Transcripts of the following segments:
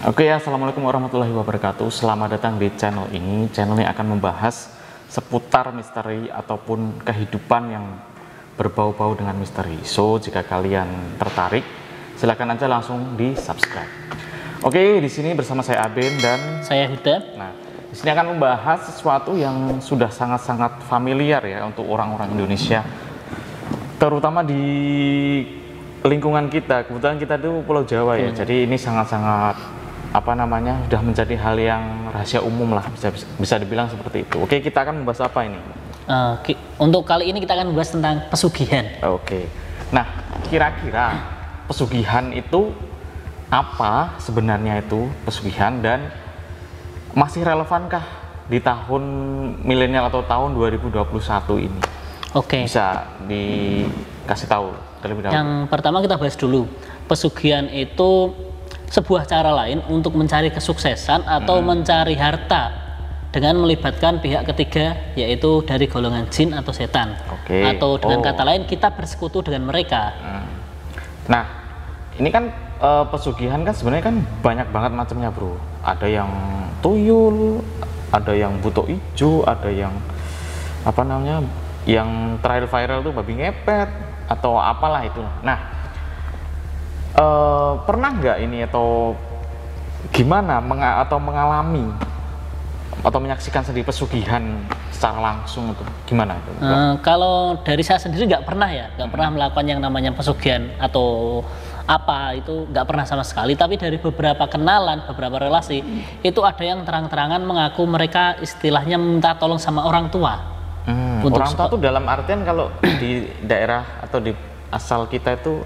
Oke, assalamualaikum warahmatullahi wabarakatuh. Selamat datang di channel ini. Channel ini akan membahas seputar misteri ataupun kehidupan yang berbau-bau dengan misteri. So, jika kalian tertarik, silakan aja langsung di subscribe. Oke, di sini bersama saya Aben dan saya Huda. Nah, di sini akan membahas sesuatu yang sudah sangat-sangat familiar ya untuk orang-orang Indonesia, terutama di lingkungan kita. Kebetulan kita itu Pulau Jawa ya, jadi ini sangat-sangat sudah menjadi hal yang rahasia umum lah, bisa dibilang seperti itu. Oke, kita akan membahas apa ini? Untuk kali ini kita akan membahas tentang pesugihan. Oke, nah kira-kira pesugihan itu apa sebenarnya, itu pesugihan, dan masih relevankah di tahun milenial atau tahun 2021 ini? Oke. Bisa dikasih tahu terlebih dahulu. Yang pertama kita bahas dulu, pesugihan itu sebuah cara lain untuk mencari kesuksesan atau mencari harta dengan melibatkan pihak ketiga, yaitu dari golongan jin atau setan. Oke. Atau dengan kata lain kita bersekutu dengan mereka. Nah, ini kan pesugihan kan sebenarnya kan banyak banget macamnya, bro. Ada yang tuyul, ada yang buto ijo, ada yang yang terakhir viral tuh babi ngepet atau apalah itu. Nah, pernah nggak ini atau gimana atau mengalami atau menyaksikan sendiri pesugihan secara langsung itu gimana itu? Kalau dari saya sendiri nggak pernah ya, nggak pernah melakukan yang namanya pesugihan atau apa itu, nggak pernah sama sekali. Tapi dari beberapa kenalan, beberapa relasi itu ada yang terang-terangan mengaku mereka istilahnya minta tolong sama orang tua. Orang tua itu dalam artian kalau di daerah atau di asal kita itu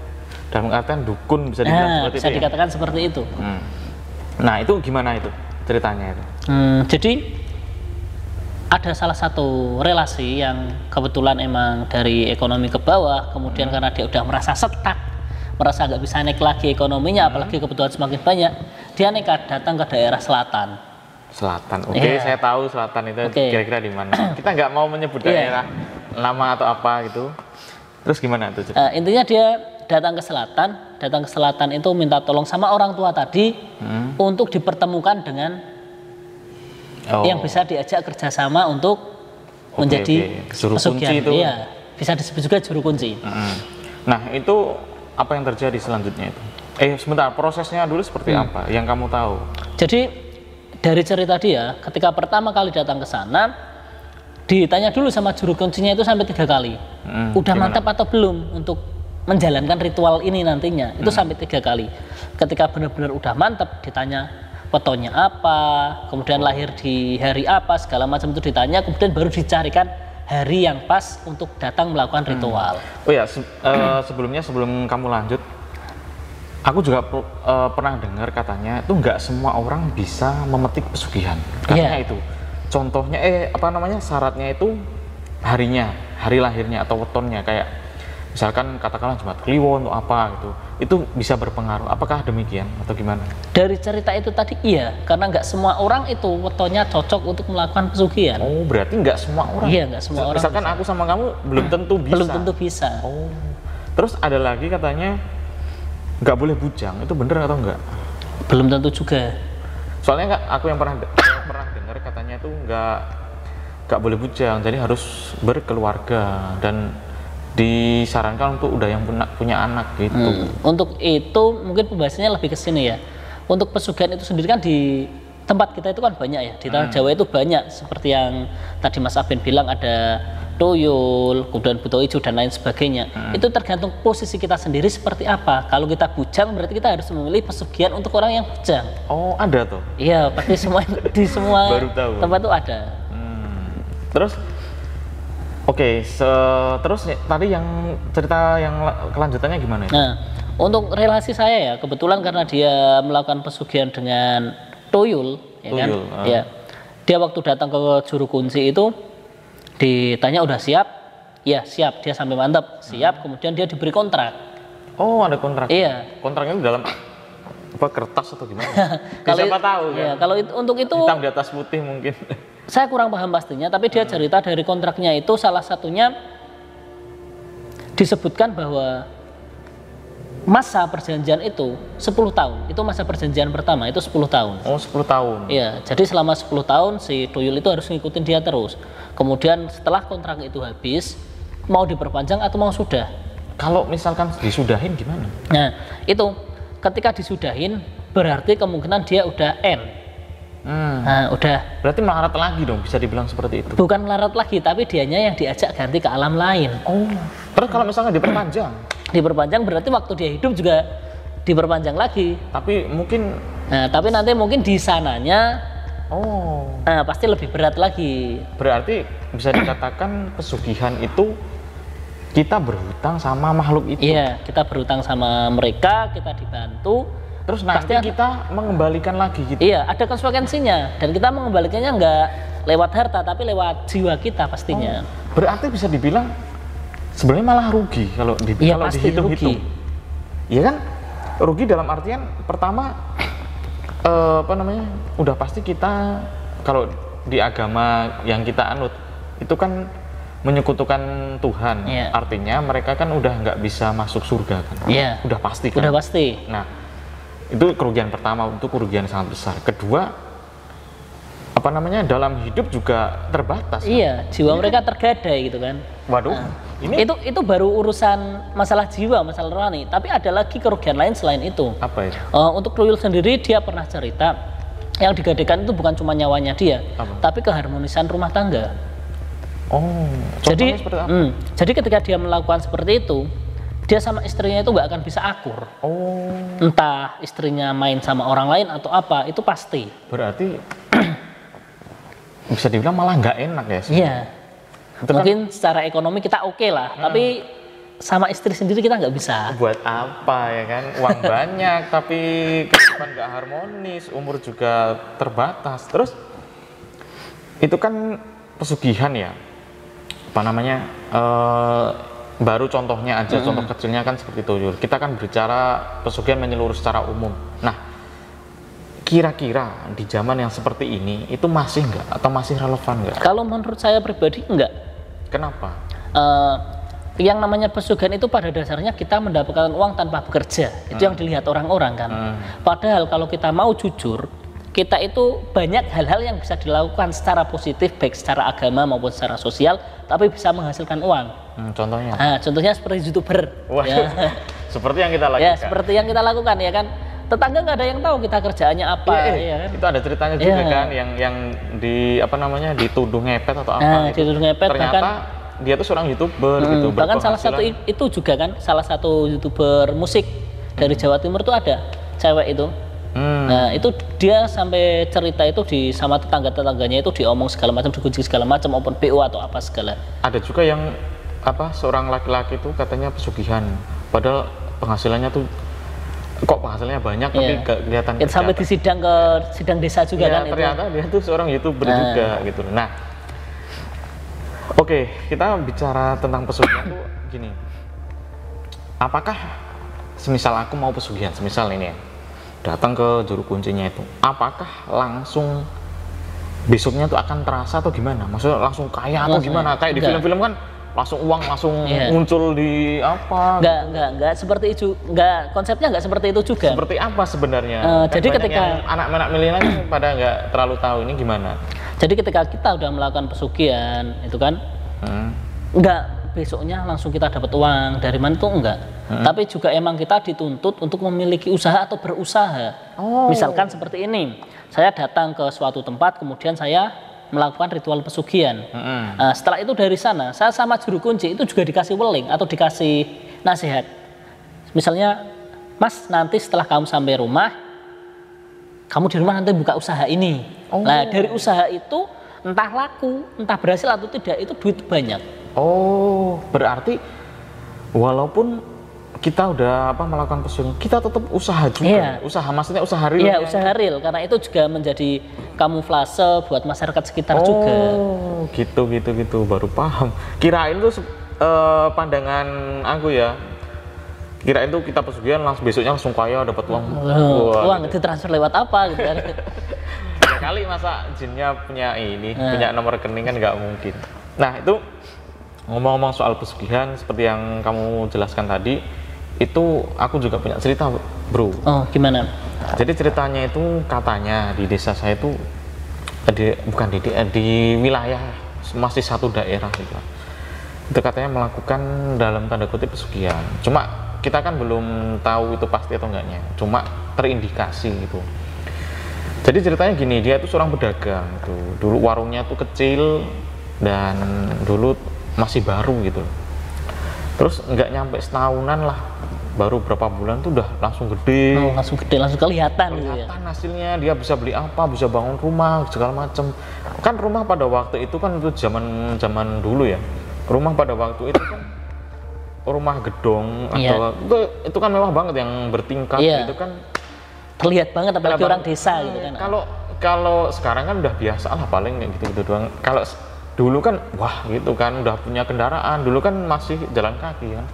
dalam artian dukun, bisa dibilang seperti bisa itu, dikatakan ya? Seperti itu. Nah, itu gimana itu ceritanya itu? Jadi ada salah satu relasi yang kebetulan emang dari ekonomi ke bawah, kemudian karena dia udah merasa stuck, merasa nggak bisa naik lagi ekonominya, apalagi kebutuhan semakin banyak, dia nekat datang ke daerah selatan. Oke, saya tahu selatan itu kira-kira di mana. Kita nggak mau menyebut daerah, nama atau apa gitu. Terus gimana itu? Intinya dia datang ke selatan itu minta tolong sama orang tua tadi untuk dipertemukan dengan yang bisa diajak kerjasama untuk menjadi pesugihan. Iya, bisa disebut juga juru kunci. Nah, itu apa yang terjadi selanjutnya itu? Sebentar, prosesnya dulu seperti apa yang kamu tahu? Jadi dari cerita dia, ketika pertama kali datang ke sana, ditanya dulu sama juru kuncinya itu sampai 3 kali. Udah mantap atau belum untuk menjalankan ritual ini nantinya, itu sampai 3 kali. Ketika benar-benar udah mantap, ditanya fotonya apa, kemudian lahir di hari apa, segala macam itu ditanya, kemudian baru dicarikan hari yang pas untuk datang melakukan ritual. Oh ya, sebelum kamu lanjut, aku juga pernah dengar katanya itu nggak semua orang bisa memetik pesugihan. Katanya itu, contohnya syaratnya itu harinya, hari lahirnya atau wetonnya, kayak misalkan katakanlah Jumat Kliwon atau apa gitu, itu bisa berpengaruh. Apakah demikian atau gimana? Dari cerita itu tadi iya, karena nggak semua orang itu wetonnya cocok untuk melakukan pesugihan. Oh, berarti nggak semua orang? Iya, nggak semua orang. Misalkan bisa. Aku sama kamu belum tentu bisa. Belum tentu bisa. Oh, terus ada lagi katanya nggak boleh bujang, itu bener atau enggak? Belum tentu juga. Soalnya aku yang pernah dengar katanya itu nggak boleh bujang, jadi harus berkeluarga dan disarankan untuk udah yang punya anak gitu. Untuk itu mungkin pembahasannya lebih ke sini ya. Untuk pesugihan itu sendiri kan di tempat kita itu kan banyak ya, di tanah Jawa itu banyak, seperti yang tadi Mas Aben bilang, ada tuyul, kemudian buto ijo dan lain sebagainya. Itu tergantung posisi kita sendiri seperti apa. Kalau kita bujang berarti kita harus memilih pesugihan untuk orang yang bujang. Oh, ada tuh? Iya, pasti di semua tempat itu ada. Terus terus tadi yang cerita yang kelanjutannya gimana itu? Nah, untuk relasi saya ya, kebetulan karena dia melakukan pesugihan dengan tuyul, ya, dia waktu datang ke juru kunci itu ditanya udah siap? Ya siap, dia sampai mantap siap. Kemudian dia diberi kontrak. Oh, ada kontrak? Iya. Kontraknya dalam kertas atau gimana? Siapa tahu kan? Ya, kalau untuk itu hitam di atas putih mungkin. Saya kurang paham pastinya, tapi dia cerita dari kontraknya itu salah satunya disebutkan bahwa masa perjanjian itu 10 tahun. Itu masa perjanjian pertama itu 10 tahun. Oh, 10 tahun. Iya, jadi selama 10 tahun si tuyul itu harus ngikutin dia terus. Kemudian setelah kontrak itu habis, mau diperpanjang atau mau sudah. Kalau misalkan disudahin gimana? Nah, itu ketika disudahin berarti kemungkinan dia udah end. Nah, udah. Berarti melarat lagi dong, bisa dibilang seperti itu. Bukan melarat lagi, tapi dianya yang diajak ganti ke alam lain. Oh. Terus kalau misalnya diperpanjang? Diperpanjang berarti waktu dia hidup juga diperpanjang lagi. Tapi mungkin. Nah, tapi nanti mungkin di sananya. Pasti lebih berat lagi. Berarti bisa dikatakan pesugihan itu kita berhutang sama makhluk itu. Iya, kita berhutang sama mereka, kita dibantu. Terus nanti kita mengembalikan lagi gitu. Iya, ada konsekuensinya. Dan kita mengembalikannya nggak lewat harta, tapi lewat jiwa kita pastinya. Berarti bisa dibilang sebenarnya malah rugi kalau dihitung-hitung. Iya kan? Rugi dalam artian pertama udah pasti kita kalau di agama yang kita anut itu kan menyekutukan Tuhan. Artinya mereka kan udah nggak bisa masuk surga kan. Udah pasti kan. Udah pasti. Nah, itu kerugian pertama, itu kerugian sangat besar. Kedua, dalam hidup juga terbatas. Iya, kan? Jiwa mereka tergadai gitu kan. Waduh. Itu baru urusan masalah jiwa, masalah rohani. Tapi ada lagi kerugian lain selain itu. Apa itu? Untuk tuyul sendiri dia pernah cerita yang digadaikan itu bukan cuma nyawanya dia, tapi keharmonisan rumah tangga. Jadi jadi ketika dia melakukan seperti itu, dia sama istrinya itu nggak akan bisa akur. Entah istrinya main sama orang lain atau apa, itu pasti. Berarti bisa dibilang malah nggak enak ya? Iya. Mungkin secara ekonomi kita oke lah, tapi sama istri sendiri kita nggak bisa. Buat apa ya kan? Uang banyak tapi kehidupan nggak harmonis, umur juga terbatas. Terus itu kan pesugihan ya? Baru contohnya aja, contoh kecilnya kan seperti itu. Kita kan berbicara pesugihan menyeluruh secara umum. Nah, kira-kira di zaman yang seperti ini itu masih nggak atau masih relevan nggak? Kalau menurut saya pribadi enggak. Kenapa? Yang namanya pesugihan itu pada dasarnya kita mendapatkan uang tanpa bekerja. Itu yang dilihat orang-orang kan. Padahal kalau kita mau jujur, kita itu banyak hal-hal yang bisa dilakukan secara positif, baik secara agama maupun secara sosial, tapi bisa menghasilkan uang. Contohnya? Contohnya seperti YouTuber. Ya. Seperti yang kita lakukan. Ya, seperti yang kita lakukan ya kan. Tetangga nggak ada yang tahu kita kerjaannya apa. Ya kan? Itu ada ceritanya juga kan, yang dituduh ngepet atau apa. Dituduh ngepet. Ternyata bahkan, dia tuh seorang YouTuber gitu. Bahkan salah satu itu juga kan, salah satu YouTuber musik dari Jawa Timur tuh ada cewek itu. Nah itu dia sampai cerita itu sama tetangga-tetangganya itu diomong segala macam, dikunci segala macam, maupun PO atau apa segala. Ada juga yang seorang laki-laki itu katanya pesugihan, padahal penghasilannya tuh penghasilannya banyak tapi gak kelihatan. Sampai di sidang desa juga kan. Ternyata dia tuh seorang YouTuber juga gitu. Nah, oke, kita bicara tentang pesugihan tuh gini. Apakah semisal aku mau pesugihan, semisal ini ya, datang ke juru kuncinya itu, apakah langsung besoknya tuh akan terasa atau gimana? Maksudnya langsung kaya atau gimana? Kayak di film-film kan langsung uang muncul di apa? Enggak seperti itu. Konsepnya enggak seperti itu juga. Seperti apa sebenarnya? Jadi ketika anak-anak milenial pada nggak terlalu tahu ini gimana. Jadi ketika kita udah melakukan pesugihan itu kan, enggak besoknya langsung kita dapat uang dari mana tuh enggak. Tapi juga emang kita dituntut untuk memiliki usaha atau berusaha. Misalkan seperti ini, saya datang ke suatu tempat, kemudian saya melakukan ritual pesugihan. Setelah itu dari sana, saya sama juru kunci itu juga dikasih weling atau dikasih nasihat. Misalnya, Mas, nanti setelah kamu sampai rumah, kamu di rumah nanti buka usaha ini. Nah, dari usaha itu entah laku, entah berhasil atau tidak, itu duit banyak. Berarti walaupun kita udah melakukan pesugihan, kita tetap usaha juga. Usaha maksudnya usaha real. Iya, usaha real, karena itu juga menjadi kamuflase buat masyarakat sekitar juga. Gitu, baru paham. Kirain tuh pandangan aku ya. Kirain tuh kita pesugihan langsung besoknya langsung kaya dapat uang. Uang gitu. Ditransfer lewat apa gitu kan. Ya kali masa jinnya punya punya nomor rekening kan nggak mungkin. Nah, itu ngomong-ngomong soal pesugihan seperti yang kamu jelaskan tadi, itu aku juga punya cerita, bro. Oh, gimana? Jadi ceritanya itu katanya di desa saya itu di wilayah masih satu daerah gitu. Itu katanya melakukan dalam tanda kutip pesugihan. Cuma kita kan belum tahu itu pasti atau enggaknya. Cuma terindikasi gitu. Jadi ceritanya gini, dia itu seorang pedagang gitu. Dulu warungnya tuh kecil dan dulu masih baru gitu. Terus nggak nyampe setahunan lah, baru berapa bulan tuh udah langsung gede. Oh, langsung gede, langsung kelihatan gitu ya. Kelihatan hasilnya, dia bisa beli apa, bisa bangun rumah segala macem. Kan rumah pada waktu itu kan itu zaman dulu ya. Rumah pada waktu itu kan rumah gedong atau itu kan mewah banget yang bertingkat gitu kan. Terlihat banget apalagi orang desa gitu kan. Kalau sekarang kan udah biasa lah paling kayak gitu doang. Kalau dulu kan wah gitu kan udah punya kendaraan, dulu kan masih jalan kaki kan.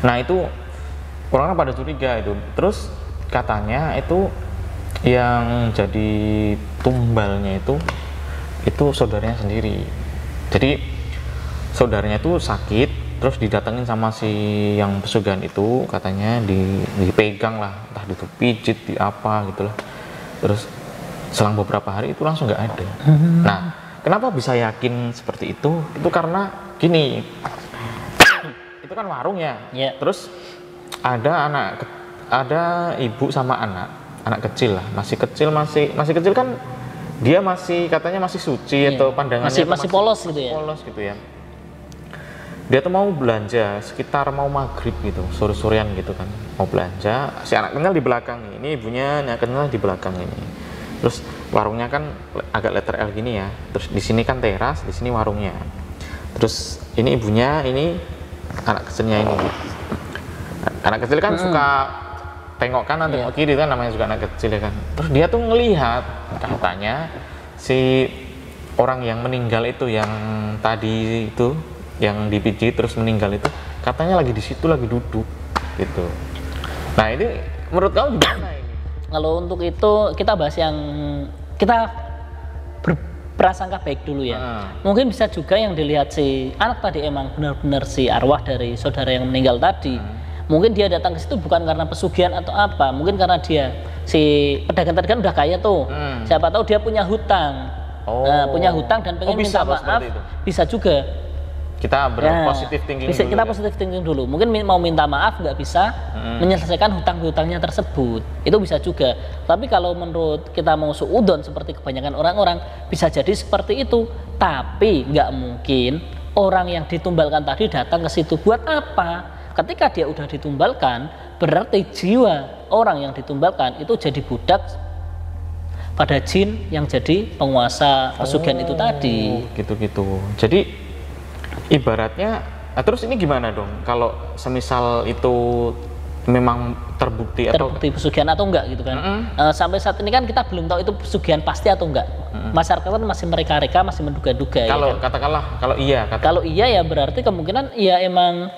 Nah itu orang pada curiga itu. Terus katanya itu yang jadi tumbalnya itu saudaranya sendiri. Jadi saudaranya itu sakit, terus didatengin sama si yang pesugihan itu, katanya dipegang lah, entah dipijit di apa gitulah. Terus selang beberapa hari itu langsung nggak ada. Nah, kenapa bisa yakin seperti itu? Itu karena gini, itu kan warung ya. Terus ada ibu sama anak kecil lah, masih kecil kan, dia masih katanya masih suci atau pandangannya masih polos gitu ya. Polos gitu ya. Dia tuh mau belanja sekitar mau maghrib gitu, sore-sorean gitu kan, mau belanja. Si anak kenal di belakang ini, ibunya anak kenal di belakang ini. Terus warungnya kan agak letter L gini ya. Terus di sini kan teras, di sini warungnya. Terus ini ibunya, ini anak kecilnya ini. Anak kecil kan suka tengok kanan, tengok kiri kan, namanya juga anak kecil ya kan. Terus dia tuh ngelihat, katanya si orang yang meninggal itu, yang tadi itu, yang dipijit terus meninggal itu, katanya lagi di situ, lagi duduk gitu. Nah ini menurut kamu gimana ini? Kalau untuk itu kita bahas yang kita berprasangka baik dulu ya. Mungkin bisa juga yang dilihat si anak tadi emang benar-benar si arwah dari saudara yang meninggal tadi. Mungkin dia datang ke situ bukan karena pesugihan atau apa, mungkin karena dia si pedagang tadi kan udah kaya tuh. Siapa tahu dia punya hutang. Punya hutang dan pengen minta maaf. Bisa juga. Kita berpositif thinking dulu. Kita positif thinking dulu. Mungkin mau minta maaf nggak bisa menyelesaikan hutang-hutangnya tersebut. Itu bisa juga. Tapi kalau menurut kita mau suudon seperti kebanyakan orang-orang, bisa jadi seperti itu. Tapi nggak mungkin orang yang ditumbalkan tadi datang ke situ buat apa? Ketika dia udah ditumbalkan, berarti jiwa orang yang ditumbalkan itu jadi budak pada jin yang jadi penguasa pesugihan itu tadi. Gitu-gitu. Jadi ibaratnya, terus ini gimana dong kalau semisal itu memang terbukti pesugihan atau enggak gitu kan. Sampai saat ini kan kita belum tahu itu pesugihan pasti atau enggak. Masyarakat kan masih mereka-reka, masih menduga-duga. Kalau ya kan? katakanlah kalau iya ya berarti kemungkinan ya emang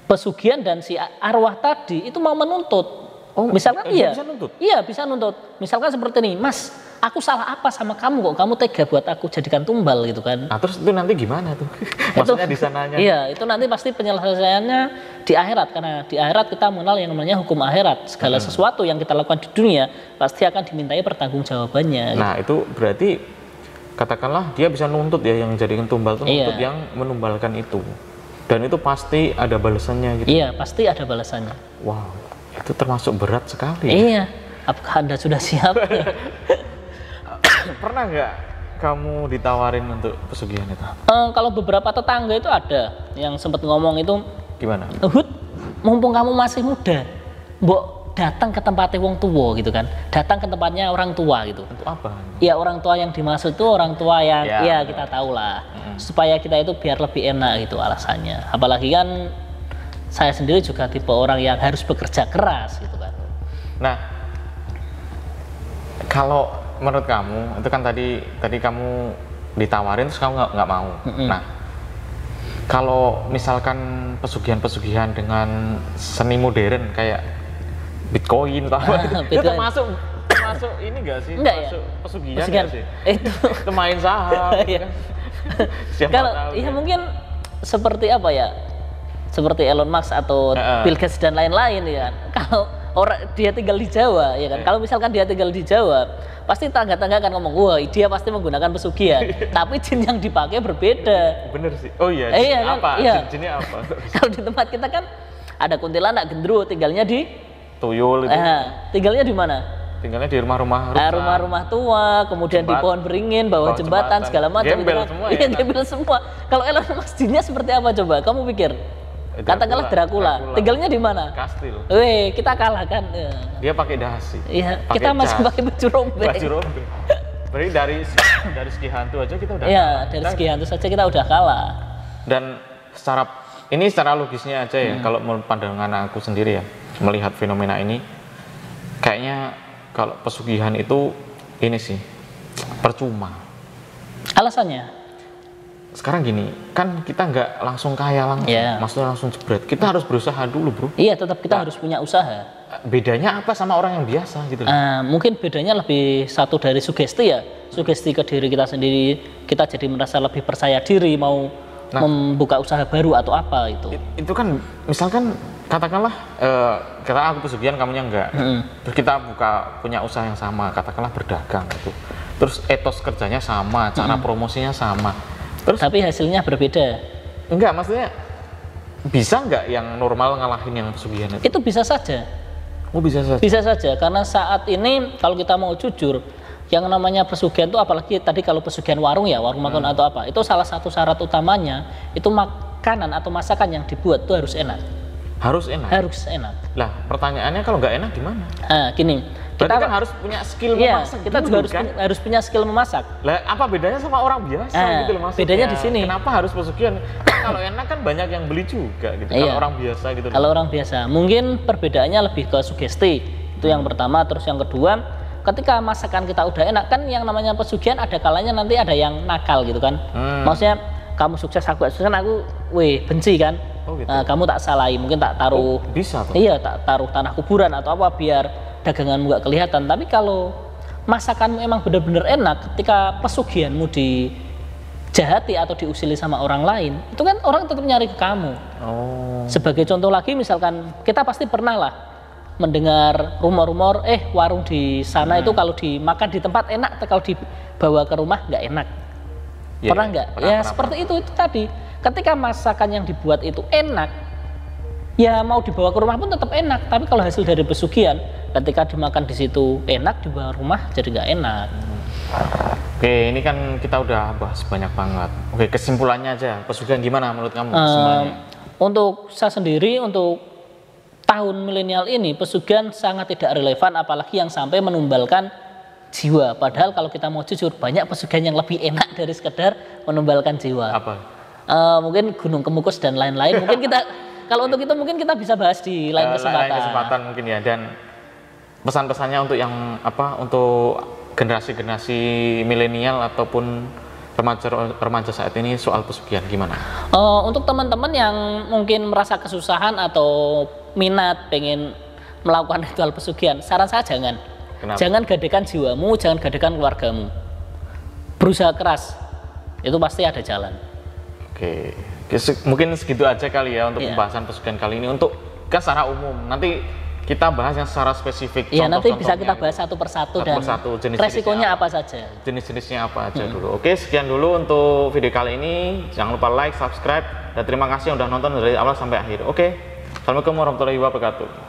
pesugihan dan si arwah tadi itu mau menuntut. Misalkan bisa nuntut. Misalkan seperti ini, Mas, aku salah apa sama kamu kok kamu tega buat aku jadikan tumbal gitu kan. Nah, terus itu nanti gimana tuh? Maksudnya di sananya? Iya, itu nanti pasti penyelesaiannya di akhirat, karena di akhirat kita mengenal yang namanya hukum akhirat. Segala sesuatu yang kita lakukan di dunia pasti akan dimintai pertanggungjawabannya. Nah, itu berarti katakanlah dia bisa nuntut ya, yang jadikan tumbal itu nuntut yang menumbalkan itu. Dan itu pasti ada balasannya gitu. Iya, pasti ada balasannya. Wow, itu termasuk berat sekali. Iya, apakah Anda sudah siap? Pernah nggak kamu ditawarin untuk pesugihan itu? Kalau beberapa tetangga itu ada yang sempat ngomong itu. Gimana? Mumpung kamu masih muda, mbok datang ke tempatnya wong tua gitu kan. Datang ke tempatnya orang tua gitu. Untuk apa? Ya orang tua yang dimaksud itu orang tua yang ya kita tahu lah. Supaya kita itu biar lebih enak gitu alasannya. Apalagi kan saya sendiri juga tipe orang yang harus bekerja keras gitu kan. Nah, kalau menurut kamu itu kan tadi kamu ditawarin terus kamu nggak mau. Nah, kalau misalkan pesugihan dengan seni modern kayak Bitcoin atau apa itu termasuk ini nggak sih? Termasuk pesugihan nggak sih? Itu main saham. Kalau iya mungkin seperti apa ya? seperti Elon Musk atau Bill Gates dan lain-lain ya. Kalau orang dia tinggal di Jawa ya kan. Kalau misalkan dia tinggal di Jawa, pasti tangga-tangga akan ngomong, wah dia pasti menggunakan pesugihan. Tapi jin yang dipakai berbeda. Bener sih. Oh iya. Iya kan? Apa? Iya. Jinnya apa? Kalau di tempat kita kan ada kuntilanak, gendruwo, tinggalnya di tuyul itu. Tinggalnya di mana? Tinggalnya di rumah-rumah rumah-rumah tua, kemudian di pohon beringin, bawah jembatan, segala macam. Gembel semua. Iya, gembel semua. Kalau Elon Musk jinnya seperti apa coba? Kamu pikir? Katakanlah Dracula. Tinggalnya di mana? Kastil. Weh, kita kalah kan. Dia pakai dasi. Iya, kita masih pakai baju rombeng. Baju rombeng. Berarti dari segi hantu aja kita udah Iya, dari segi hantu saja kita udah kalah. Dan secara logisnya aja ya, kalau menurut pandangan aku sendiri ya, melihat fenomena ini, kayaknya kalau pesugihan itu ini sih percuma. Alasannya? Sekarang gini, kan kita nggak langsung kaya langsung, maksudnya langsung jebret. Kita harus berusaha dulu, bro. Iya, tetap kita harus punya usaha. Bedanya apa sama orang yang biasa gitu? Mungkin bedanya lebih satu dari sugesti ya, sugesti ke diri kita sendiri. Kita jadi merasa lebih percaya diri, mau membuka usaha baru atau apa itu. Itu kan, misalkan katakanlah aku pesugihan, kamunya enggak. Terus kita punya usaha yang sama, katakanlah berdagang gitu. Terus etos kerjanya sama, cara promosinya sama. Terus tapi hasilnya berbeda. Enggak, maksudnya bisa enggak yang normal ngalahin yang pesugihan itu? Itu bisa saja. Oh, bisa saja. Bisa saja, karena saat ini kalau kita mau jujur, yang namanya pesugihan itu, apalagi tadi kalau pesugihan warung ya, warung makan atau apa, itu salah satu syarat utamanya itu makanan atau masakan yang dibuat itu harus enak. Harus enak. Harus enak. Lah, pertanyaannya kalau nggak enak gimana? Gini, kita kan harus punya skill memasak. Kita juga harus punya skill memasak. Lah, apa bedanya sama orang biasa gitu loh maksudnya? Bedanya di sini. Kenapa harus pesugihan? Kalau enak kan banyak yang beli juga gitu. Kalau orang biasa gitu. Kalau orang biasa, mungkin perbedaannya lebih ke sugesti. Itu yang pertama. Terus yang kedua, ketika masakan kita udah enak, kan yang namanya pesugihan ada kalanya nanti ada yang nakal gitu kan. Maksudnya kamu sukses, aku sukses, aku benci kan. Oh, gitu. Kamu tak salahi, mungkin tak taruh. Bisa tuh. Iya, tak taruh tanah kuburan atau apa biar daganganmu nggak kelihatan. Tapi kalau masakanmu emang benar-benar enak, ketika pesugihanmu dijahati atau diusili sama orang lain, itu kan orang tetap nyari ke kamu. Sebagai contoh lagi, misalkan kita pasti pernah lah mendengar rumor-rumor, warung di sana itu kalau dimakan di tempat enak, kalau dibawa ke rumah nggak enak. Pernah nggak? Seperti itu tadi. Ketika masakan yang dibuat itu enak, ya mau dibawa ke rumah pun tetap enak. Tapi kalau hasil dari pesugihan, ketika dimakan di situ enak, dibawa rumah jadi nggak enak. Oke, ini kan kita udah bahas banyak banget. Oke, kesimpulannya aja, pesugihan gimana menurut kamu? Untuk saya sendiri, untuk tahun milenial ini, pesugihan sangat tidak relevan, apalagi yang sampai menumbalkan jiwa. Padahal kalau kita mau jujur, banyak pesugihan yang lebih enak dari sekedar menumbalkan jiwa. Apa? Mungkin Gunung Kemukus dan lain-lain. Mungkin kita kalau untuk itu mungkin kita bisa bahas di lain kesempatan. Lain kesempatan mungkin ya. Dan pesan-pesannya untuk untuk generasi-generasi milenial ataupun remaja saat ini soal pesugihan gimana? Untuk teman-teman yang mungkin merasa kesusahan atau minat pengen melakukan ritual pesugihan, saran saya jangan. Kenapa? Jangan gadekan jiwamu, jangan gadekan keluargamu. Berusaha keras, itu pasti ada jalan. Oke, mungkin segitu aja kali ya untuk pembahasan pesugihan kali ini. Untuk secara umum, nanti kita bahas yang secara spesifik. Iya, nanti bisa kita bahas satu persatu dan resikonya apa saja. Jenis-jenisnya apa aja dulu. Oke, sekian dulu untuk video kali ini. Jangan lupa like, subscribe, dan terima kasih yang udah nonton dari awal sampai akhir. Oke, assalamualaikum warahmatullahi wabarakatuh.